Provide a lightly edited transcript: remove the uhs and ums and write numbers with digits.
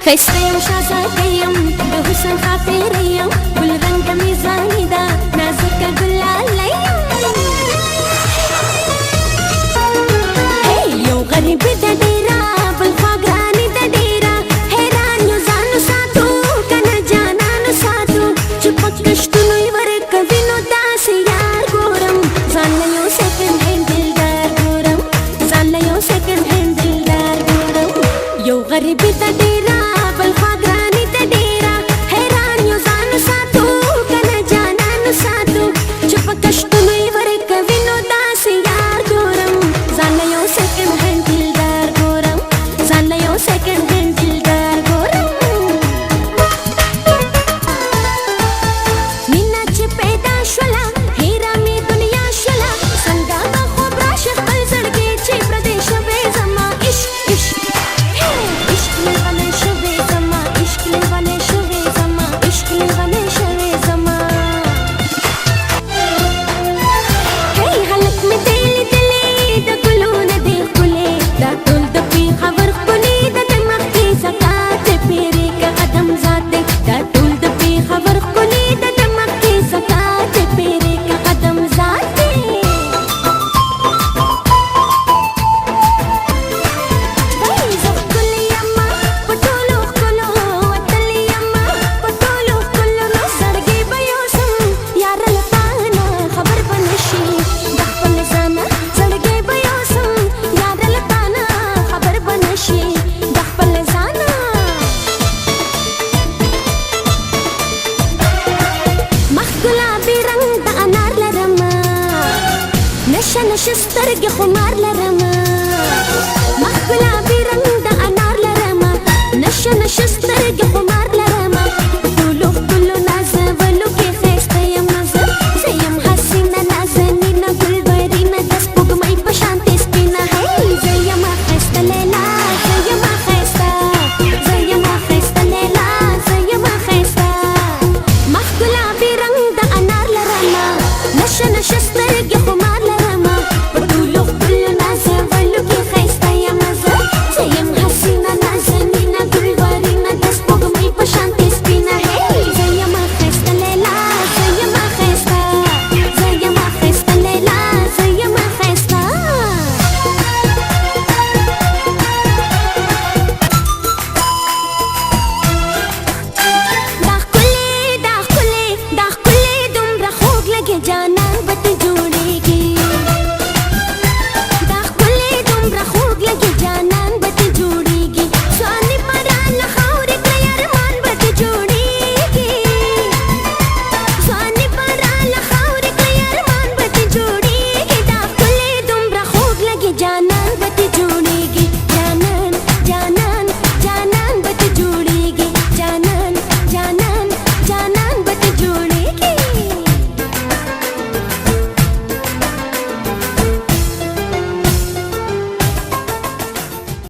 ښایسته یم شهزاده یم د حسن ښاپېره یم ګل رنګه میزانې ده نازکه ګلاله یم یو غریبي ده ډېره بل خوا ګرانې ده ډېره حیران یو ځانو ساتو که نه جانانو ساتو چې په کشتونو یې ورکوي نو داسې یار ګورم ځان له یو سیکنډ هینډ دلدار ګورم ځان له یو سیکنډ هینډ دلدار ګورم یو غریبي ده ډېره نشه سترګې خمار لرمه مخ ګلابي رنګ د انار لرمه نشه سترګې